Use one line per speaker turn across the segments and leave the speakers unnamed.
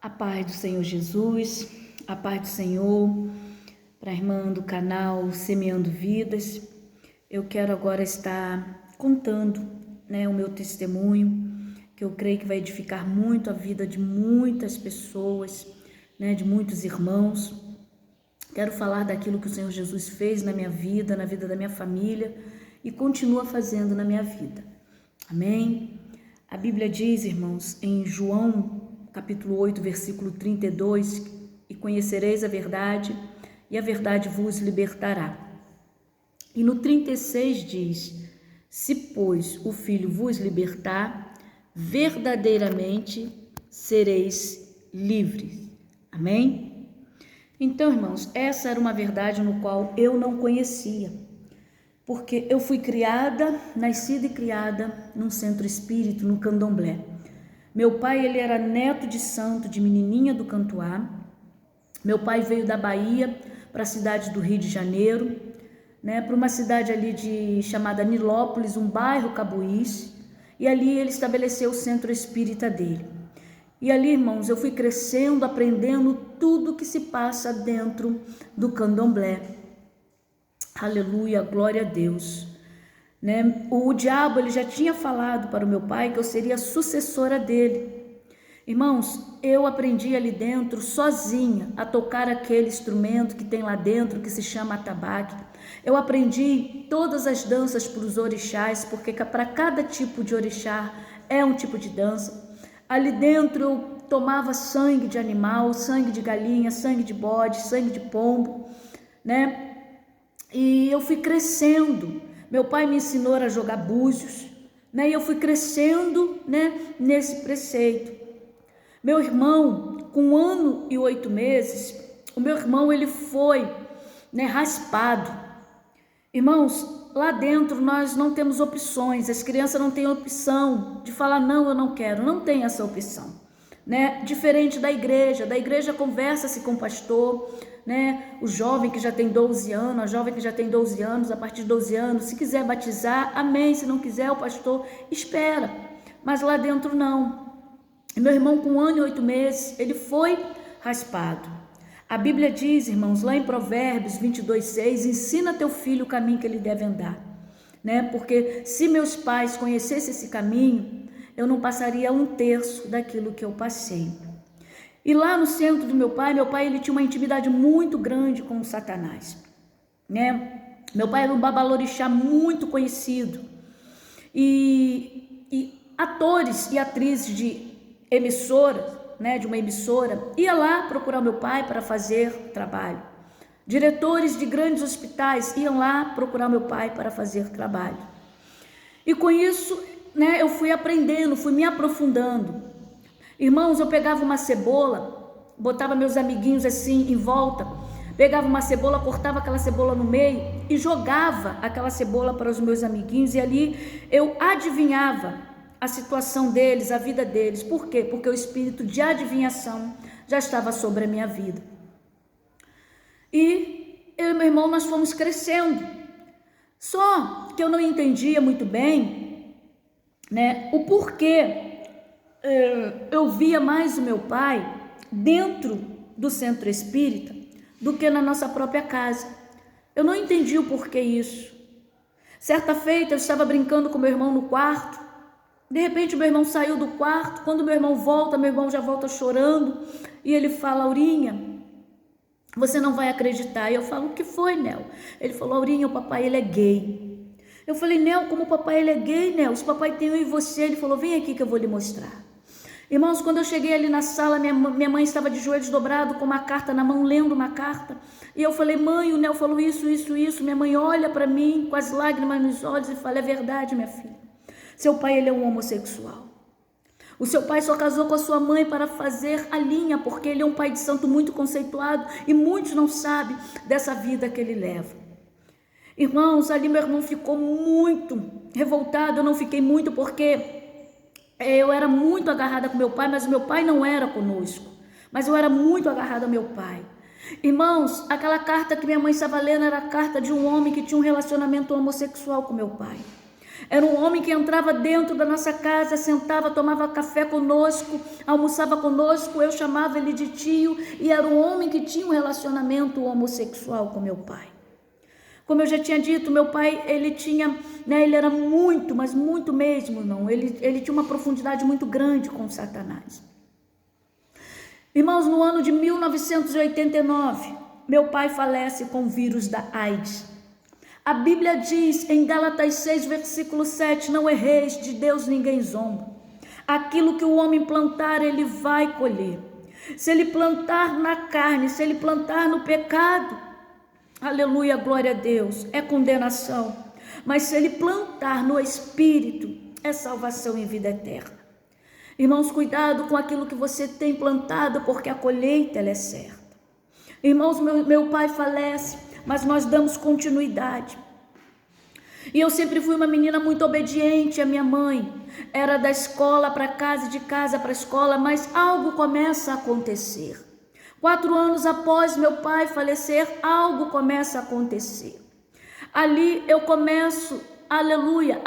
A paz do Senhor Jesus, a paz do Senhor, para a irmã do canal Semeando Vidas. Eu quero agora estar contando, o meu testemunho, que eu creio que vai edificar muito a vida de muitas pessoas, de muitos irmãos. Quero falar daquilo que o Senhor Jesus fez na minha vida, na vida da minha família e continua fazendo na minha vida. Amém? A Bíblia diz, irmãos, em João capítulo 8, versículo 32, e conhecereis a verdade, e a verdade vos libertará. E no 36 diz, se pois o Filho vos libertar, verdadeiramente sereis livres. Amém? Então, irmãos, essa era uma verdade no qual eu não conhecia, porque eu fui nascida e criada num centro espírita, no candomblé. Meu pai, ele era neto de santo, de menininha do Cantuá. Meu pai veio da Bahia para a cidade do Rio de Janeiro, para uma cidade ali chamada Nilópolis, um bairro Cabuís, e ali ele estabeleceu o centro espírita dele. E ali, irmãos, eu fui crescendo, aprendendo tudo que se passa dentro do candomblé. Aleluia, glória a Deus. O diabo, ele já tinha falado para o meu pai que eu seria a sucessora dele. Irmãos, eu aprendi ali dentro, sozinha, a tocar aquele instrumento que tem lá dentro, que se chama atabaque. Eu aprendi todas as danças para os orixás, porque para cada tipo de orixá é um tipo de dança. Ali dentro eu tomava sangue de animal, sangue de galinha, sangue de bode, sangue de pombo, E eu fui crescendo. Meu pai me ensinou a jogar búzios, e eu fui crescendo, nesse preceito. Meu irmão, com 1 ano e 8 meses, o meu irmão, ele foi, raspado. Irmãos, lá dentro nós não temos opções, as crianças não têm opção de falar, não, eu não quero, não tem essa opção, Diferente da igreja conversa-se com o pastor, o jovem que já tem 12 anos, a jovem que já tem 12 anos, a partir de 12 anos, se quiser batizar, amém, se não quiser, o pastor espera, mas lá dentro não. E meu irmão, com 1 ano e 8 meses, ele foi raspado. A Bíblia diz, irmãos, lá em Provérbios 22:6, ensina teu filho o caminho que ele deve andar, porque se meus pais conhecessem esse caminho, eu não passaria 1/3 daquilo que eu passei. E lá no centro do meu pai ele tinha uma intimidade muito grande com o Satanás, Meu pai era um babalorixá muito conhecido. E atores e atrizes de emissora, de uma emissora, ia lá procurar meu pai para fazer trabalho. Diretores de grandes hospitais iam lá procurar meu pai para fazer trabalho. E com isso, eu fui aprendendo, fui me aprofundando. Irmãos, eu pegava uma cebola, botava meus amiguinhos assim em volta, pegava uma cebola, cortava aquela cebola no meio e jogava aquela cebola para os meus amiguinhos, e ali eu adivinhava a situação deles, a vida deles. Por quê? Porque o espírito de adivinhação já estava sobre a minha vida. E eu e meu irmão, nós fomos crescendo. Só que eu não entendia muito bem, o porquê eu via mais o meu pai dentro do centro espírita do que na nossa própria casa. Eu não entendi o porquê isso. Certa feita eu estava brincando com meu irmão no quarto, de repente meu irmão saiu do quarto. Quando meu irmão volta, meu irmão já volta chorando, e ele fala, Aurinha, você não vai acreditar. E eu falo, o que foi, Nel? Ele falou, Aurinha, o papai, ele é gay. Eu falei, Nel, como o papai, ele é gay, Nel? Se o papai tem eu e você. Ele falou, vem aqui que eu vou lhe mostrar. Irmãos, quando eu cheguei ali na sala, minha mãe estava de joelhos dobrados, com uma carta na mão, lendo uma carta. E eu falei, mãe, o Nel falou isso. Minha mãe olha para mim com as lágrimas nos olhos e fala, é verdade, minha filha. Seu pai, ele é um homossexual. O seu pai só casou com a sua mãe para fazer a linha, porque ele é um pai de santo muito conceituado e muitos não sabem dessa vida que ele leva. Irmãos, ali meu irmão ficou muito revoltado. Eu não fiquei muito, porque eu era muito agarrada com meu pai, mas o meu pai não era conosco. Mas eu era muito agarrada ao meu pai. Irmãos, aquela carta que minha mãe estava lendo era a carta de um homem que tinha um relacionamento homossexual com meu pai. Era um homem que entrava dentro da nossa casa, sentava, tomava café conosco, almoçava conosco, eu chamava ele de tio, e era um homem que tinha um relacionamento homossexual com meu pai. Como eu já tinha dito, meu pai, ele tinha, ele era muito, mas muito mesmo, não, ele tinha uma profundidade muito grande com Satanás. Irmãos, no ano de 1989, meu pai falece com o vírus da AIDS. A Bíblia diz em Gálatas 6, versículo 7, não erreis, de Deus ninguém zomba. Aquilo que o homem plantar, ele vai colher. Se ele plantar na carne, se ele plantar no pecado, aleluia, glória a Deus, é condenação. Mas se ele plantar no Espírito, é salvação e vida eterna. Irmãos, cuidado com aquilo que você tem plantado, porque a colheita ela é certa. Irmãos, meu pai falece, mas nós damos continuidade. E eu sempre fui uma menina muito obediente à minha mãe. Era da escola para casa, de casa para a escola, mas algo começa a acontecer. 4 anos após meu pai falecer, algo começa a acontecer. Ali eu começo, aleluia,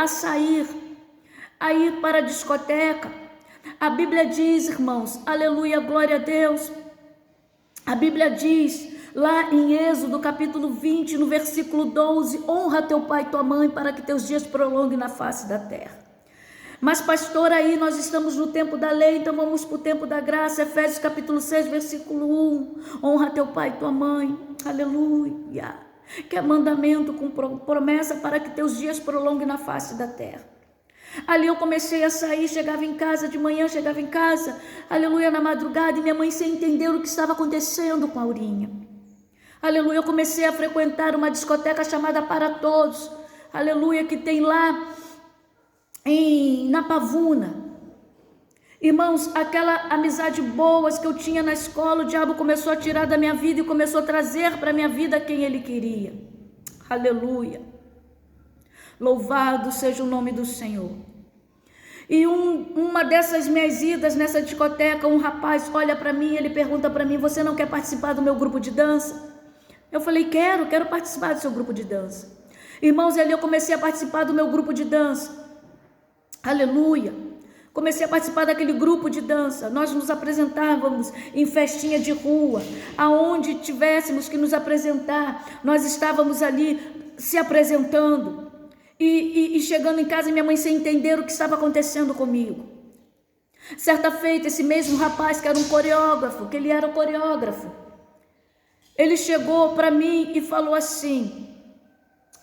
a ir para a discoteca. A Bíblia diz, irmãos, aleluia, glória a Deus. A Bíblia diz, lá em Êxodo capítulo 20, no versículo 12, honra teu pai e tua mãe para que teus dias prolonguem na face da terra. Mas pastor, aí nós estamos no tempo da lei, então vamos para o tempo da graça. Efésios capítulo 6, versículo 1, honra teu pai e tua mãe, aleluia, que é mandamento com promessa para que teus dias prolonguem na face da terra. Ali eu comecei a sair, chegava em casa de manhã, chegava em casa, aleluia, na madrugada, e minha mãe sem entender o que estava acontecendo com a Aurinha. Aleluia, eu comecei a frequentar uma discoteca chamada Para Todos, aleluia, que tem lá na Pavuna. Irmãos, aquela amizade boa que eu tinha na escola, o diabo começou a tirar da minha vida e começou a trazer para a minha vida quem ele queria. Aleluia. Louvado seja o nome do Senhor. E uma dessas minhas idas nessa discoteca, um rapaz olha para mim, ele pergunta para mim, você não quer participar do meu grupo de dança? Eu falei, quero participar do seu grupo de dança. Irmãos, ali eu comecei a participar do meu grupo de dança. Aleluia. Comecei a participar daquele grupo de dança. Nós nos apresentávamos em festinha de rua, aonde tivéssemos que nos apresentar, nós estávamos ali se apresentando. E chegando em casa, minha mãe sem entender o que estava acontecendo comigo. Certa feita, esse mesmo rapaz que era um coreógrafo, que ele era um coreógrafo, ele chegou para mim e falou assim,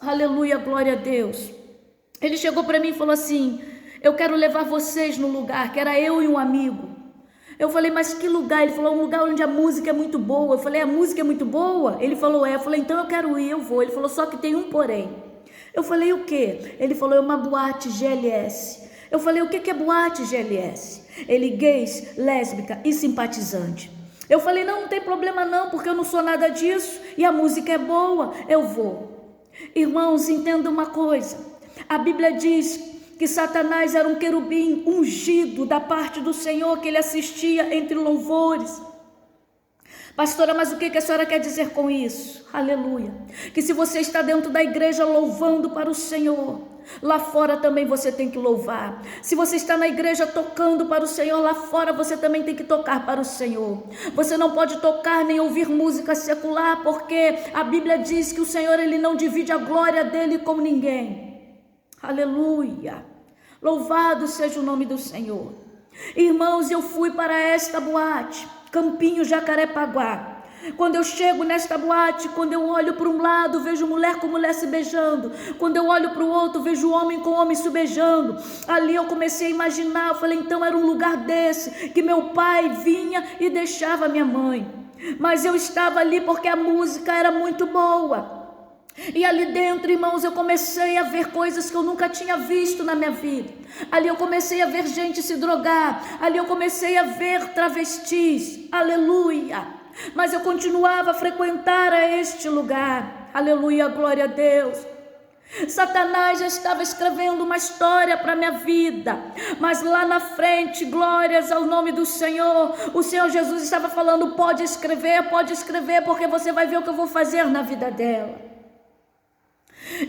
aleluia, glória a Deus. Ele chegou para mim e falou assim, eu quero levar vocês no lugar, que era eu e um amigo. Eu falei, mas que lugar? Ele falou, um lugar onde a música é muito boa. Eu falei, a música é muito boa? Ele falou, é. Eu falei, então eu quero ir, eu vou. Ele falou, só que tem um porém. Eu falei, o quê? Ele falou, é uma boate GLS. Eu falei, o que é boate GLS? Ele, gays, lésbica e simpatizante. Eu falei, não tem problema não, porque eu não sou nada disso e a música é boa, eu vou. Irmãos, entenda uma coisa, a Bíblia diz que Satanás era um querubim ungido da parte do Senhor, que ele assistia entre louvores. Pastora, mas o que a senhora quer dizer com isso? Aleluia. Que se você está dentro da igreja louvando para o Senhor, lá fora também você tem que louvar. Se você está na igreja tocando para o Senhor, lá fora você também tem que tocar para o Senhor. Você não pode tocar nem ouvir música secular, porque a Bíblia diz que o Senhor, ele não divide a glória dele com ninguém. Aleluia. Louvado seja o nome do Senhor. Irmãos, eu fui para esta boate, Campinho, Jacarepaguá. Quando eu chego nesta boate, quando eu olho para um lado, vejo mulher com mulher se beijando. Quando eu olho para o outro, vejo homem com homem se beijando. Ali eu comecei a imaginar, eu falei, então era um lugar desse, que meu pai vinha e deixava minha mãe. Mas eu estava ali porque a música era muito boa. E ali dentro, irmãos, eu comecei a ver coisas que eu nunca tinha visto na minha vida. Ali eu comecei a ver gente se drogar. Ali eu comecei a ver travestis. Aleluia. Mas eu continuava a frequentar a este lugar. Aleluia, glória a Deus. Satanás já estava escrevendo uma história para a minha vida, mas lá na frente, glórias ao nome do Senhor, o Senhor Jesus estava falando, pode escrever, porque você vai ver o que eu vou fazer na vida dela.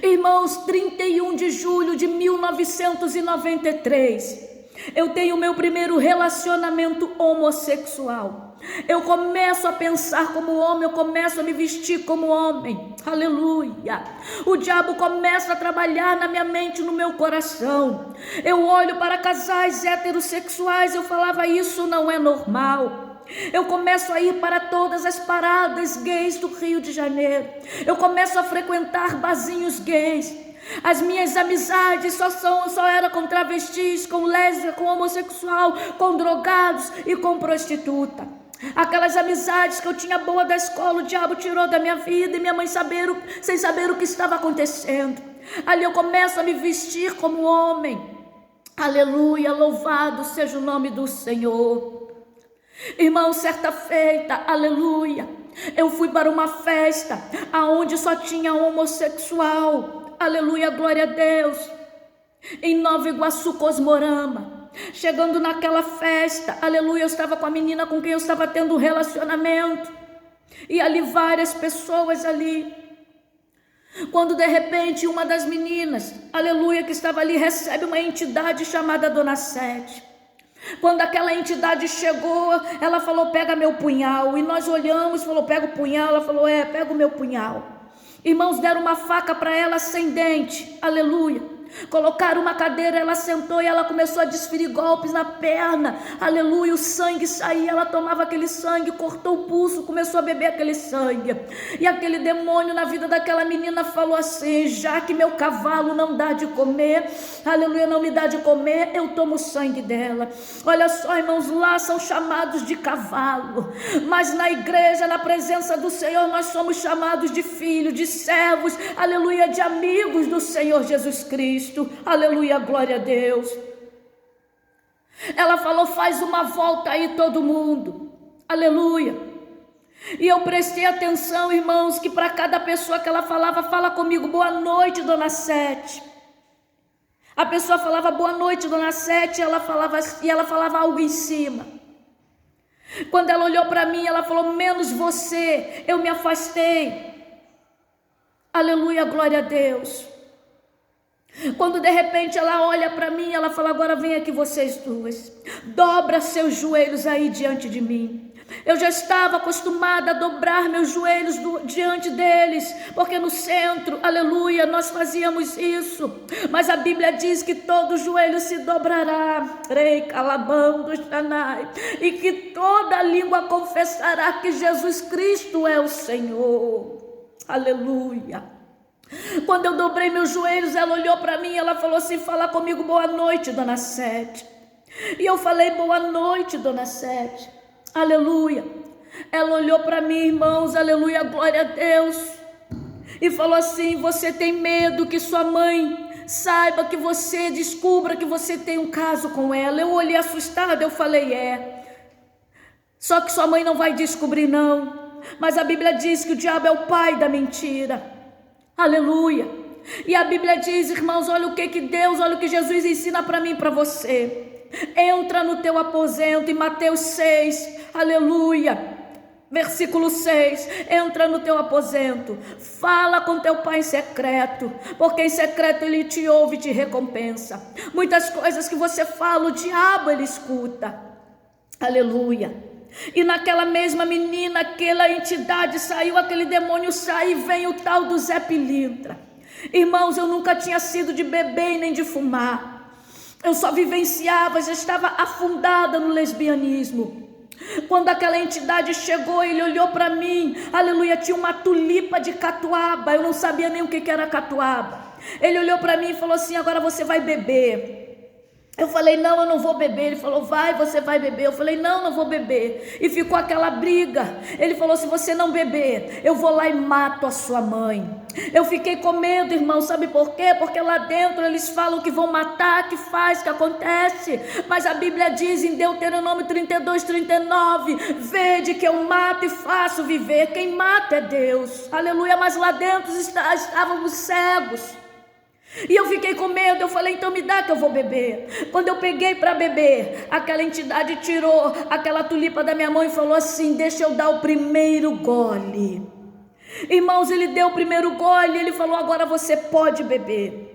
Irmãos, 31 de julho de 1993, eu tenho meu primeiro relacionamento homossexual. Eu começo a pensar como homem, eu começo a me vestir como homem. Aleluia. O diabo começa a trabalhar na minha mente, no meu coração. Eu olho para casais heterossexuais, eu falava, isso não é normal. Eu começo a ir para todas as paradas gays do Rio de Janeiro. Eu começo a frequentar barzinhos gays. As minhas amizades só eram com travestis, com lésbica, com homossexual, com drogados e com prostituta. Aquelas amizades que eu tinha boa da escola, o diabo tirou da minha vida e minha mãe sem saber o que estava acontecendo. Ali eu começo a me vestir como homem. Aleluia, louvado seja o nome do Senhor. Irmão, certa feita, aleluia, eu fui para uma festa aonde só tinha homossexual, aleluia, glória a Deus, em Nova Iguaçu, Cosmorama. Chegando naquela festa, aleluia, eu estava com a menina com quem eu estava tendo um relacionamento, e ali várias pessoas ali, quando de repente uma das meninas, aleluia, que estava ali, recebe uma entidade chamada Dona Sete. Quando aquela entidade chegou, ela falou, pega meu punhal, e nós olhamos, falou, pega o punhal, ela falou, pega o meu punhal. Irmãos, deram uma faca para ela sem dente, aleluia. Colocaram uma cadeira, ela sentou e ela começou a desferir golpes na perna, aleluia, o sangue saía, ela tomava aquele sangue, cortou o pulso, começou a beber aquele sangue, e aquele demônio na vida daquela menina falou assim, já que meu cavalo não dá de comer, aleluia, não me dá de comer, eu tomo o sangue dela. Olha só, irmãos, lá são chamados de cavalo, mas na igreja, na presença do Senhor, nós somos chamados de filhos, de servos, aleluia, de amigos do Senhor Jesus Cristo. Aleluia, glória a Deus. Ela falou, faz uma volta aí todo mundo, aleluia. E eu prestei atenção, irmãos, que para cada pessoa que ela falava, fala comigo, boa noite, Dona Sete. A pessoa falava, boa noite, Dona Sete, e ela falava algo em cima. Quando ela olhou para mim, ela falou, menos você, eu me afastei. Aleluia, glória a Deus. Quando de repente ela olha para mim, ela fala, agora vem aqui vocês duas, dobra seus joelhos aí diante de mim. Eu já estava acostumada a dobrar meus joelhos diante deles, porque no centro, aleluia, nós fazíamos isso, mas a Bíblia diz que todo joelho se dobrará, e que toda língua confessará que Jesus Cristo é o Senhor, aleluia. Quando eu dobrei meus joelhos, ela olhou para mim, ela falou assim, fala comigo, boa noite, Dona Sete. E eu falei, boa noite, Dona Sete, aleluia. Ela olhou para mim, irmãos, aleluia, glória a Deus, e falou assim, você tem medo que sua mãe saiba, que você descubra que você tem um caso com ela? Eu olhei assustada, eu falei, só que sua mãe não vai descobrir não, mas a Bíblia diz que o diabo é o pai da mentira. Aleluia. E a Bíblia diz, irmãos, olha o que Jesus ensina para mim e para você. Entra no teu aposento, em Mateus 6, aleluia, versículo 6, entra no teu aposento, fala com teu pai em secreto, porque em secreto ele te ouve e te recompensa. Muitas coisas que você fala, o diabo ele escuta, aleluia. E naquela mesma menina, aquela entidade saiu, aquele demônio saiu, e vem o tal do Zé Pilintra. Irmãos, eu nunca tinha sido de beber nem de fumar, eu só vivenciava, já estava afundada no lesbianismo. Quando aquela entidade chegou, ele olhou para mim, aleluia, tinha uma tulipa de catuaba, eu não sabia nem o que era catuaba. Ele olhou para mim e falou assim, agora você vai beber. Eu falei, não, eu não vou beber. Ele falou, vai, você vai beber. Eu falei, não, não vou beber. E ficou aquela briga. Ele falou, se você não beber, eu vou lá e mato a sua mãe. Eu fiquei com medo, irmão, sabe por quê? Porque lá dentro eles falam que vão matar, que faz, que acontece. Mas a Bíblia diz em Deuteronômio 32, 39, vede que eu mato e faço viver. Quem mata é Deus, aleluia. Mas lá dentro estávamos cegos. E eu fiquei com medo, eu falei, então me dá que eu vou beber. Quando eu peguei para beber, aquela entidade tirou aquela tulipa da minha mão e falou assim, deixa eu dar o primeiro gole. Irmãos, ele deu o primeiro gole, ele falou: agora você pode beber.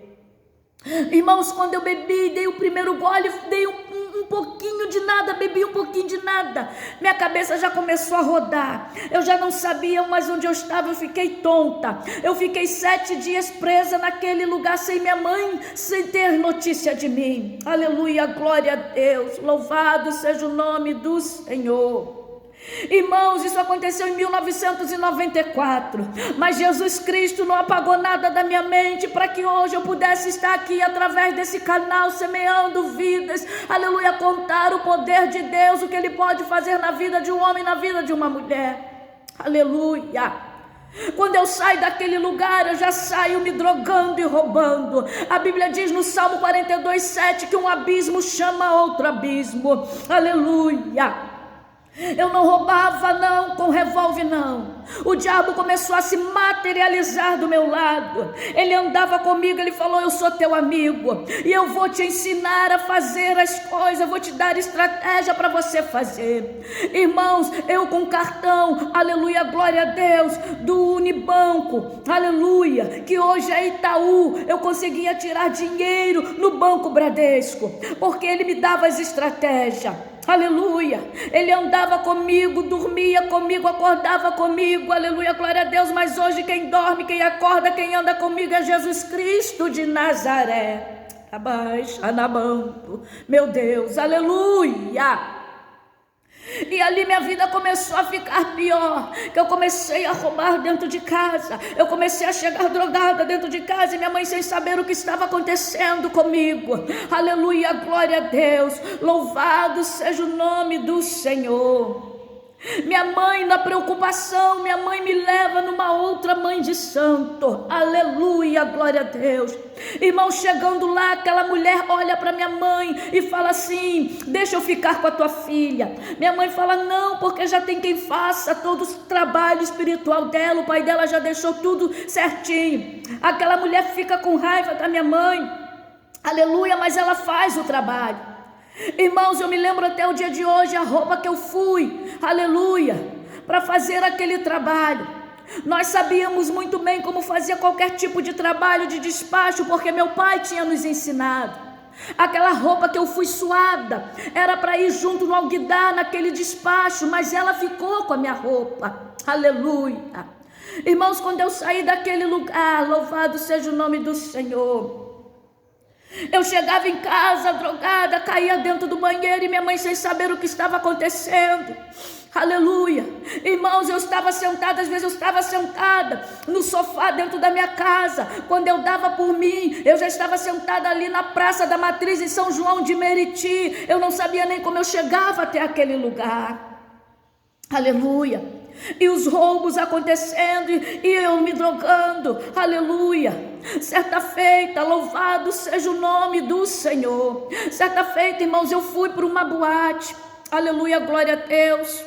Irmãos, quando eu bebi, dei o primeiro gole, dei um pouquinho de nada, bebi um pouquinho de nada, minha cabeça já começou a rodar, eu já não sabia mais onde eu estava, eu fiquei tonta, eu fiquei 7 dias presa naquele lugar, sem minha mãe, sem ter notícia de mim. Aleluia, glória a Deus, louvado seja o nome do Senhor. Irmãos, isso aconteceu em 1994, mas Jesus Cristo não apagou nada da minha mente para que hoje eu pudesse estar aqui através desse canal, semeando vidas, aleluia, contar o poder de Deus, o que Ele pode fazer na vida de um homem, na vida de uma mulher, aleluia. Quando eu saio daquele lugar, eu já saio me drogando e roubando. A Bíblia diz no Salmo 42:7 que um abismo chama outro abismo, aleluia. Eu não roubava não, com revólver não. O diabo começou a se materializar do meu lado. Ele andava comigo, ele falou: eu sou teu amigo e eu vou te ensinar a fazer as coisas, vou te dar estratégia para você fazer. Irmãos, eu com cartão, aleluia, glória a Deus, do Unibanco, aleluia, que hoje é Itaú, eu conseguia tirar dinheiro no Banco Bradesco, porque ele me dava as estratégias. Aleluia, ele andava comigo, dormia comigo, acordava comigo, aleluia, glória a Deus. Mas hoje quem dorme, quem acorda, quem anda comigo é Jesus Cristo de Nazaré. Abaixa na mão, meu Deus, aleluia. E ali minha vida começou a ficar pior, que eu comecei a roubar dentro de casa, eu comecei a chegar drogada dentro de casa, e minha mãe sem saber o que estava acontecendo comigo. Aleluia, glória a Deus, louvado seja o nome do Senhor. Minha mãe, na preocupação, minha mãe me leva numa outra mãe de santo, aleluia, glória a Deus. Irmão, chegando lá, aquela mulher olha para minha mãe e fala assim: deixa eu ficar com a tua filha. Minha mãe fala: não, porque já tem quem faça todo o trabalho espiritual dela, o pai dela já deixou tudo certinho. Aquela mulher fica com raiva da minha mãe, aleluia, mas ela faz o trabalho. Irmãos, eu me lembro até o dia de hoje a roupa que eu fui, aleluia, para fazer aquele trabalho. Nós sabíamos muito bem como fazer qualquer tipo de trabalho de despacho, porque meu pai tinha nos ensinado. Aquela roupa que eu fui suada era para ir junto no alguidar naquele despacho, mas ela ficou com a minha roupa, aleluia. Irmãos, quando eu saí daquele lugar, louvado seja o nome do Senhor, eu chegava em casa drogada, caía dentro do banheiro e minha mãe sem saber o que estava acontecendo, aleluia. Irmãos, eu estava sentada, às vezes eu estava sentada no sofá dentro da minha casa, quando eu dava por mim, eu já estava sentada ali na Praça da Matriz em São João de Meriti, eu não sabia nem como eu chegava até aquele lugar, aleluia. E os roubos acontecendo e eu me drogando, aleluia. Certa feita, louvado seja o nome do Senhor, certa feita, irmãos, eu fui para uma boate, aleluia, glória a Deus.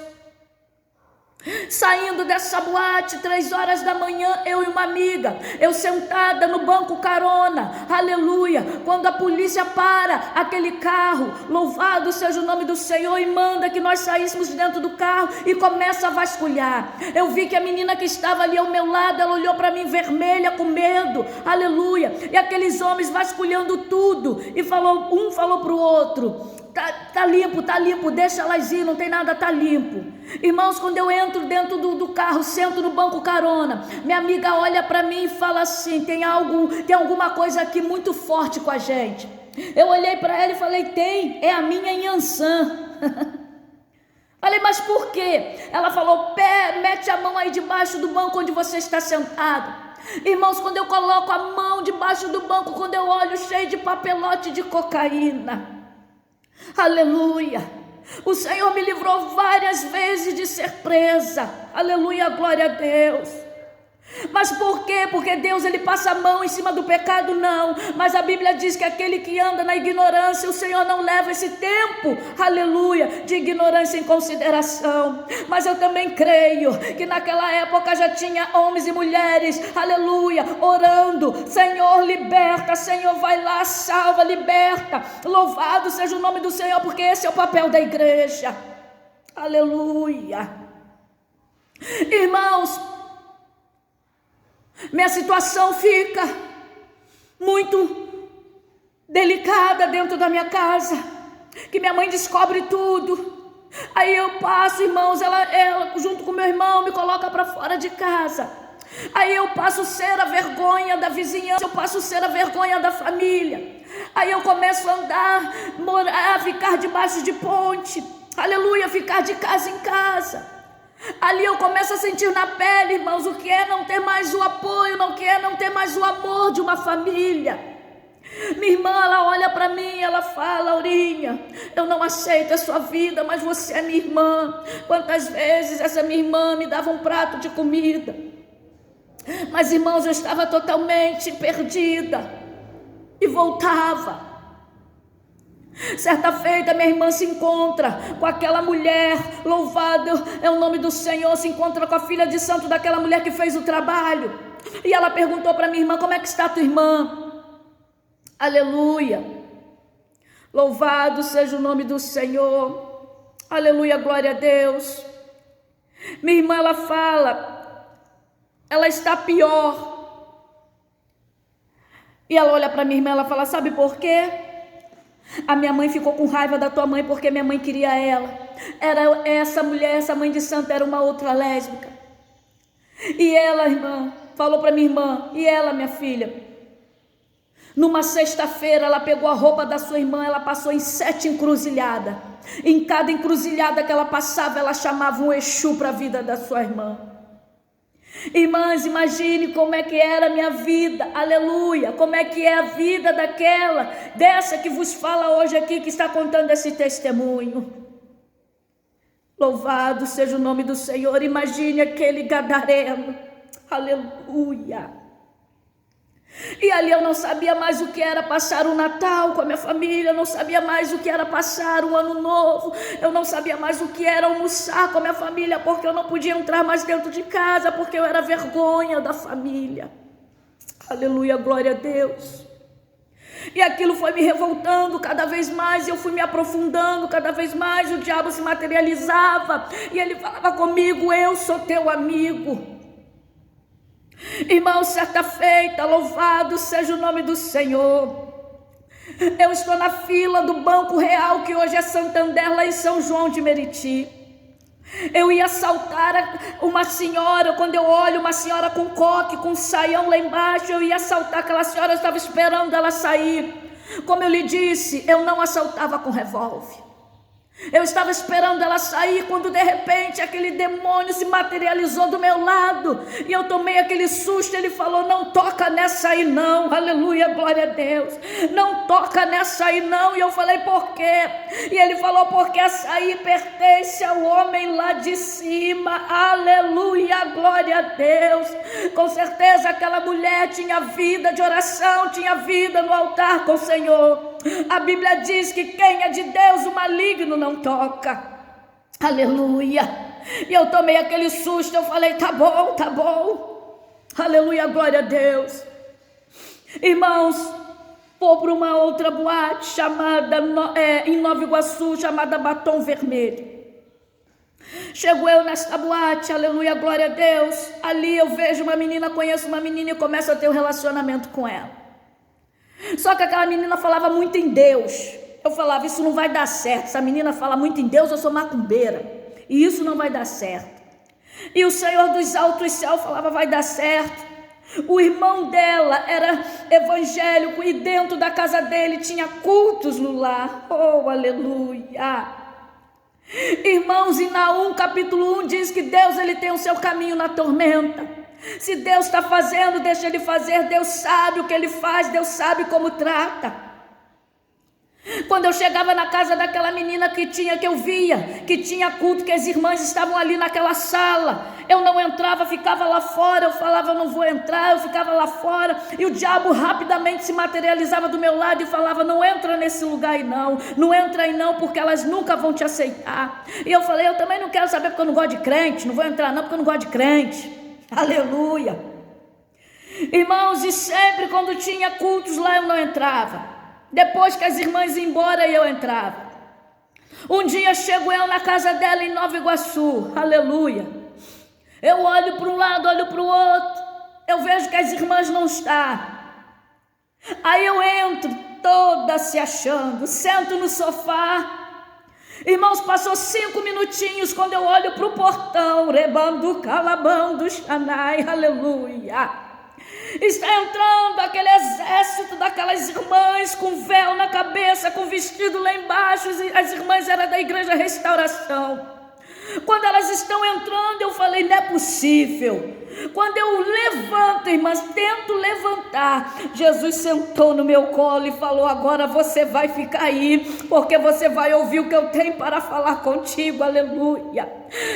Saindo dessa boate, 3 horas da manhã, eu e uma amiga, eu sentada no banco carona, aleluia, quando a polícia para aquele carro, louvado seja o nome do Senhor, e manda que nós saíssemos dentro do carro e começa a vasculhar. Eu vi que a menina que estava ali ao meu lado, ela olhou para mim vermelha com medo, aleluia, e aqueles homens vasculhando tudo, e um falou para o outro: Tá limpo, deixa elas ir, não tem nada, tá limpo. Irmãos, quando eu entro dentro do carro, sento no banco carona, minha amiga olha para mim e fala assim: tem alguma coisa aqui muito forte com a gente. Eu olhei para ela e falei: tem, é a minha Yansan. Falei: mas por quê? Ela falou: mete a mão aí debaixo do banco onde você está sentado. Irmãos, quando eu coloco a mão debaixo do banco, quando eu olho, cheio de papelote de cocaína, aleluia, o Senhor me livrou várias vezes de ser presa, aleluia, glória a Deus. Mas por quê? Porque Deus, ele passa a mão em cima do pecado? Não, mas a Bíblia diz que aquele que anda na ignorância, o Senhor não leva esse tempo, aleluia, de ignorância em consideração. Mas eu também creio que naquela época já tinha homens e mulheres, aleluia, orando: Senhor, liberta, Senhor, vai lá, salva, liberta, louvado seja o nome do Senhor, porque esse é o papel da igreja, aleluia. Irmãos, minha situação fica muito delicada dentro da minha casa, que minha mãe descobre tudo. Aí eu passo, irmãos, ela junto com meu irmão me coloca para fora de casa. Aí eu passo a ser a vergonha da vizinhança, eu passo a ser a vergonha da família. Aí eu começo a andar, morar, ficar debaixo de ponte, aleluia, ficar de casa em casa. Ali eu começo a sentir na pele, irmãos, o que é não ter mais o apoio, não quer não ter mais o amor de uma família. Minha irmã, ela olha para mim, ela fala: Aurinha, eu não aceito a sua vida, mas você é minha irmã. Quantas vezes essa minha irmã me dava um prato de comida, mas irmãos, eu estava totalmente perdida e voltava. Certa feita minha irmã se encontra com aquela mulher, louvado é o nome do Senhor, se encontra com a filha de santo daquela mulher que fez o trabalho. E ela perguntou para minha irmã: como é que está tua irmã? Aleluia, louvado seja o nome do Senhor, aleluia, glória a Deus. Minha irmã, ela fala, ela está pior. E ela olha para minha irmã, ela fala: sabe por quê? A minha mãe ficou com raiva da tua mãe porque minha mãe queria ela. Era essa mulher, essa mãe de santo era uma outra lésbica. E ela, irmã, falou para minha irmã: e ela, minha filha, numa sexta-feira ela pegou a roupa da sua irmã, ela passou em 7 encruzilhadas. Em cada encruzilhada que ela passava, ela chamava um Exu para a vida da sua irmã. Irmãs, imagine como é que era a minha vida, aleluia, como é que é a vida dessa que vos fala hoje aqui, que está contando esse testemunho. Louvado seja o nome do Senhor. Imagine aquele gadareno, aleluia. E ali eu não sabia mais o que era passar o Natal com a minha família, eu não sabia mais o que era passar o Ano Novo, eu não sabia mais o que era almoçar com a minha família, porque eu não podia entrar mais dentro de casa, porque eu era vergonha da família. Aleluia, glória a Deus. E aquilo foi me revoltando cada vez mais, eu fui me aprofundando cada vez mais, o diabo se materializava, e ele falava comigo: eu sou teu amigo. Irmão, certa feita, louvado seja o nome do Senhor, eu estou na fila do Banco Real, que hoje é Santander, lá em São João de Meriti. Eu ia assaltar uma senhora, quando eu olho uma senhora com coque, com saião lá embaixo, eu ia assaltar aquela senhora, eu estava esperando ela sair. Como eu lhe disse, eu não assaltava com revólver. Eu estava esperando ela sair, quando de repente aquele demônio se materializou do meu lado, e eu tomei aquele susto. Ele falou: não toca nessa aí não, aleluia, glória a Deus, não toca nessa aí não. E eu falei: por quê? E ele falou: porque essa aí pertence ao homem lá de cima, aleluia, glória a Deus. Com certeza aquela mulher tinha vida de oração, tinha vida no altar com o Senhor. A Bíblia diz que quem é de Deus, o maligno não toca, aleluia. E eu tomei aquele susto, eu falei: tá bom, aleluia, glória a Deus. Irmãos, vou para uma outra boate chamada em Nova Iguaçu, chamada Batom Vermelho. Chego eu nesta boate, aleluia, glória a Deus. Ali eu vejo uma menina, conheço uma menina e começo a ter um relacionamento com ela. Só que aquela menina falava muito em Deus. Eu falava: isso não vai dar certo, essa menina fala muito em Deus, eu sou macumbeira, e isso não vai dar certo. E o Senhor dos altos céus falava: vai dar certo. O irmão dela era evangélico, e dentro da casa dele tinha cultos no lar. Oh, aleluia. Irmãos, em Naum capítulo 1 diz que Deus, ele tem o seu caminho na tormenta. Se Deus está fazendo, deixa ele fazer. Deus sabe o que ele faz, Deus sabe como trata. Quando eu chegava na casa daquela menina que eu via que tinha culto, que as irmãs estavam ali naquela sala, eu não entrava, ficava lá fora. Eu falava: eu não vou entrar, eu ficava lá fora. E o diabo rapidamente se materializava do meu lado e falava: não entra nesse lugar aí não entra aí não, porque elas nunca vão te aceitar. E eu falei: eu também não quero saber, porque eu não gosto de crente, não vou entrar não, porque eu não gosto de crente. Aleluia. Irmãos, e sempre quando tinha cultos lá eu não entrava. Depois que as irmãs iam embora, eu entrava. Um dia chego eu na casa dela em Nova Iguaçu, aleluia. Eu olho para um lado, olho para o outro. eu vejo que as irmãs não estão. Aí eu entro toda se achando, sento no sofá. Irmãos, passou 5 minutinhos quando eu olho para o portão, rebando, calabando, xanai, aleluia. Está entrando aquele exército daquelas irmãs com véu na cabeça, com vestido lá embaixo. As irmãs eram da Igreja Restauração. Quando elas estão entrando, eu falei, não é possível. Quando eu levanto, irmãs, tento levantar, Jesus sentou no meu colo e falou, agora você vai ficar aí, porque você vai ouvir o que eu tenho para falar contigo, aleluia.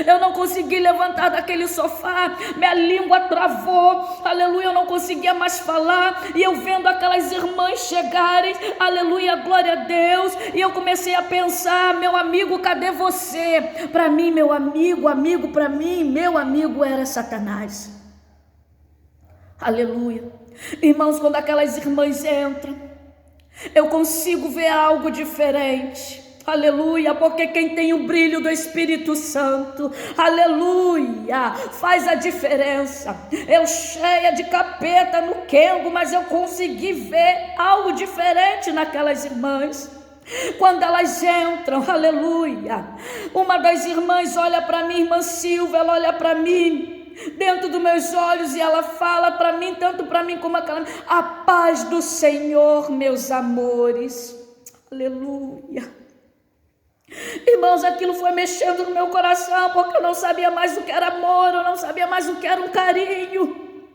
Eu não consegui levantar daquele sofá, minha língua travou, aleluia, eu não conseguia mais falar, e eu vendo aquelas irmãs chegarem, aleluia, glória a Deus, e eu comecei a pensar, meu amigo, cadê você? Para mim, meu amigo para mim, meu amigo era Satanás. Aleluia. Irmãos, quando aquelas irmãs entram, eu consigo ver algo diferente. Aleluia, porque quem tem o brilho do Espírito Santo, aleluia, faz a diferença. Eu cheia de capeta no quengo, mas eu consegui ver algo diferente naquelas irmãs. Quando elas entram, aleluia, uma das irmãs olha para mim, irmã Silva, ela olha para mim, dentro dos meus olhos, e ela fala para mim, tanto para mim como aquela, a paz do Senhor, meus amores, aleluia. Irmãos, aquilo foi mexendo no meu coração, porque eu não sabia mais o que era amor, eu não sabia mais o que era um carinho.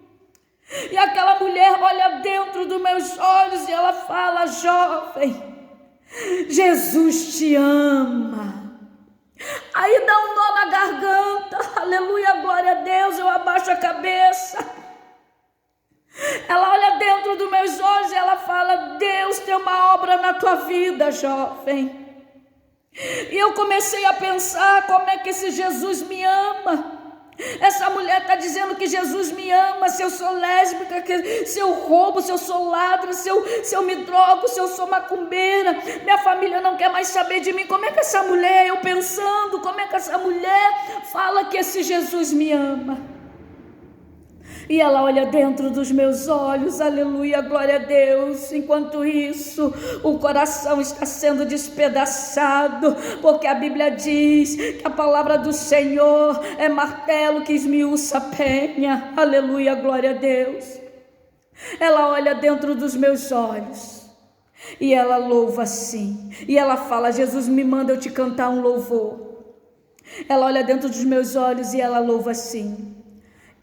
E aquela mulher olha dentro dos meus olhos e ela fala, jovem, Jesus te ama. Aí dá um nó na garganta, aleluia, glória a Deus, eu abaixo a cabeça. Ela olha dentro dos meus olhos e ela fala, Deus tem uma obra na tua vida, jovem. E eu comecei a pensar, como é que esse Jesus me ama? Essa mulher está dizendo que Jesus me ama, se eu sou lésbica, se eu roubo, se eu sou ladra, se eu me drogo, se eu sou macumbeira, minha família não quer mais saber de mim. Como é que essa mulher, eu pensando, como é que essa mulher fala que esse Jesus me ama? E ela olha dentro dos meus olhos, aleluia, glória a Deus. Enquanto isso, o coração está sendo despedaçado, porque a Bíblia diz que a palavra do Senhor é martelo que esmiuça a penha, aleluia, glória a Deus. Ela olha dentro dos meus olhos e ela louva assim, e ela fala, Jesus me manda eu te cantar um louvor. Ela olha dentro dos meus olhos e ela louva assim,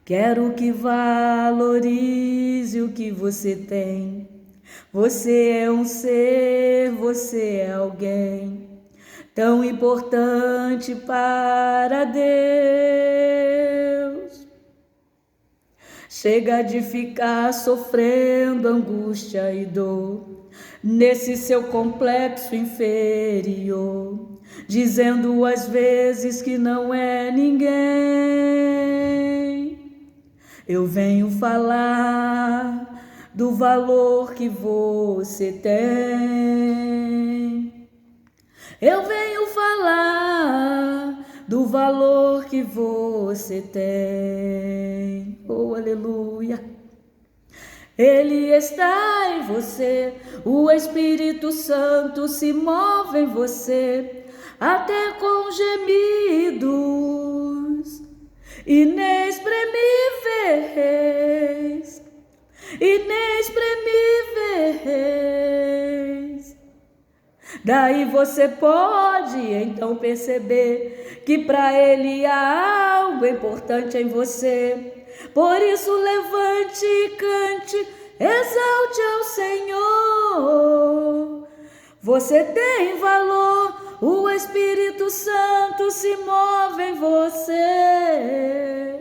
quero que valorize o que você tem. Você é um ser, você é alguém tão importante para Deus. Chega de ficar sofrendo angústia e dor nesse seu complexo inferior, dizendo às vezes que não é ninguém. Eu venho falar do valor que você tem. Eu venho falar do valor que você tem. Oh, aleluia. Ele está em você, o Espírito Santo se move em você, até com gemidos inexprimíveis, inexprimíveis. Daí você pode então perceber que para Ele há algo importante em você. Por isso levante e cante, exalte ao Senhor. Você tem valor, o Espírito Santo se move em você.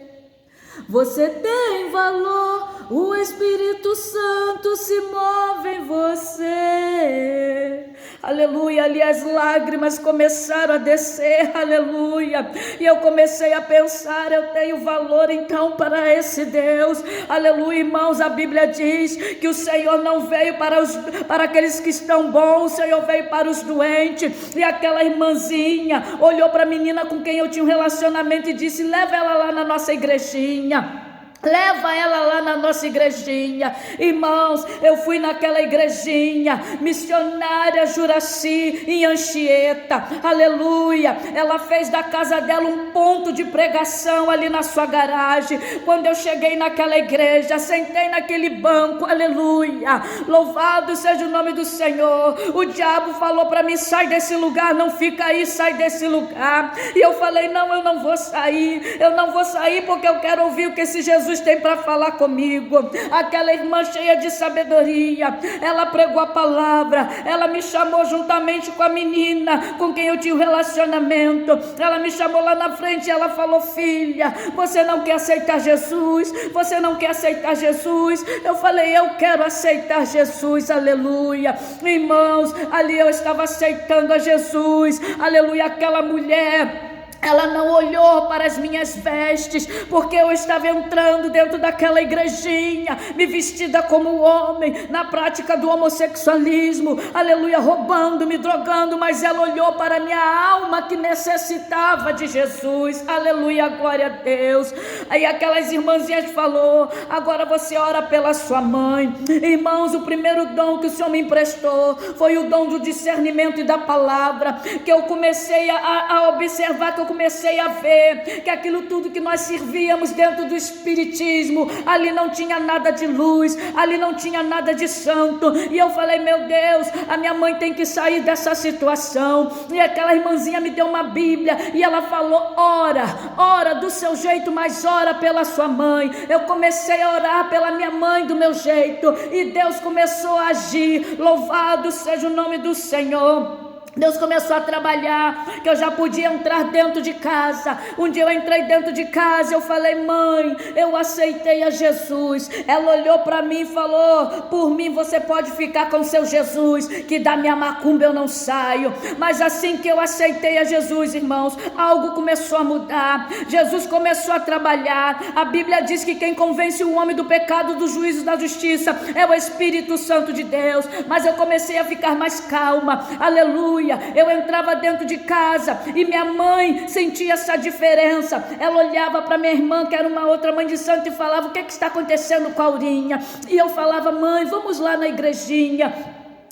Você tem valor, o Espírito Santo se move em você. Aleluia, ali as lágrimas começaram a descer, aleluia, e eu comecei a pensar, eu tenho valor então para esse Deus, aleluia, irmãos, a Bíblia diz que o Senhor não veio para aqueles que estão bons, o Senhor veio para os doentes, e aquela irmãzinha olhou para a menina com quem eu tinha um relacionamento e disse, leva ela lá na nossa igrejinha. Leva ela lá na nossa igrejinha. Irmãos, eu fui naquela igrejinha, missionária Juraci, em Anchieta, aleluia. Ela fez da casa dela um ponto de pregação ali na sua garagem. Quando eu cheguei naquela igreja, sentei naquele banco, aleluia. Louvado seja o nome do Senhor. O diabo falou para mim: sai desse lugar, não fica aí, sai desse lugar. E eu falei: não, eu não vou sair, porque eu quero ouvir o que esse Jesus tem para falar comigo. Aquela irmã cheia de sabedoria, ela pregou a palavra, ela me chamou juntamente com a menina com quem eu tinha um relacionamento. Ela me chamou lá na frente e ela falou: filha, você não quer aceitar Jesus? Você não quer aceitar Jesus? Eu falei: eu quero aceitar Jesus, aleluia. Irmãos, ali eu estava aceitando a Jesus, aleluia. Aquela mulher, ela não olhou para as minhas vestes, porque eu estava entrando dentro daquela igrejinha, me vestida como homem, na prática do homossexualismo, aleluia, roubando, me drogando, mas ela olhou para a minha alma que necessitava de Jesus, aleluia, glória a Deus. Aí aquelas irmãzinhas falou: agora você ora pela sua mãe. Irmãos, o primeiro dom que o Senhor me emprestou foi o dom do discernimento e da palavra, que eu comecei a observar, que eu comecei a ver que aquilo tudo que nós servíamos dentro do espiritismo, ali não tinha nada de luz, ali não tinha nada de santo. E eu falei: meu Deus, a minha mãe tem que sair dessa situação. E aquela irmãzinha me deu uma Bíblia e ela falou: ora do seu jeito, mas ora pela sua mãe. Eu comecei a orar pela minha mãe do meu jeito, e Deus começou a agir. Louvado seja o nome do Senhor. Deus começou a trabalhar, que eu já podia entrar dentro de casa. Um dia eu entrei dentro de casa, eu falei: mãe, eu aceitei a Jesus. Ela olhou para mim e falou: por mim você pode ficar com seu Jesus, que da minha macumba eu não saio. Mas assim que eu aceitei a Jesus, irmãos, algo começou a mudar. Jesus começou a trabalhar. A Bíblia diz que quem convence o homem do pecado, do juízo e da justiça é o Espírito Santo de Deus. Mas eu comecei a ficar mais calma, aleluia. Eu entrava dentro de casa e minha mãe sentia essa diferença. Ela olhava para minha irmã, que era uma outra mãe de santo, e falava: o que está acontecendo com a Aurinha? E eu falava: mãe, vamos lá na igrejinha.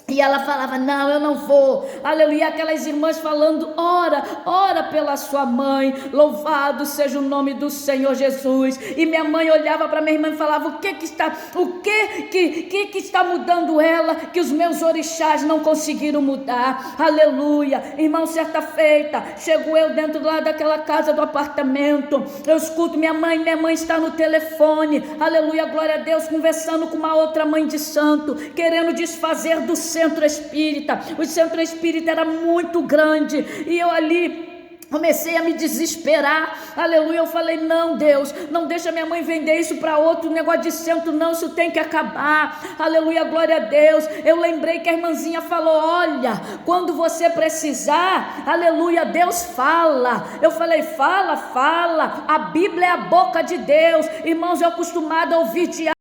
E ela falava: não, eu não vou, aleluia. Aquelas irmãs falando: ora pela sua mãe, louvado seja o nome do Senhor Jesus. E minha mãe olhava para minha irmã e falava: o que está mudando ela, que os meus orixás não conseguiram mudar, aleluia. Irmão, certa feita, chego eu dentro lá daquela casa do apartamento, eu escuto minha mãe está no telefone, aleluia, glória a Deus, conversando com uma outra mãe de santo, querendo desfazer do centro espírita. O centro espírita era muito grande, e eu ali comecei a me desesperar, aleluia. Eu falei: não, Deus, não deixa minha mãe vender isso para outro negócio de centro, não, isso tem que acabar, aleluia, glória a Deus. Eu lembrei que a irmãzinha falou: olha, quando você precisar, aleluia, Deus fala. Eu falei: fala, a Bíblia é a boca de Deus. Irmãos, eu acostumado a ouvir diário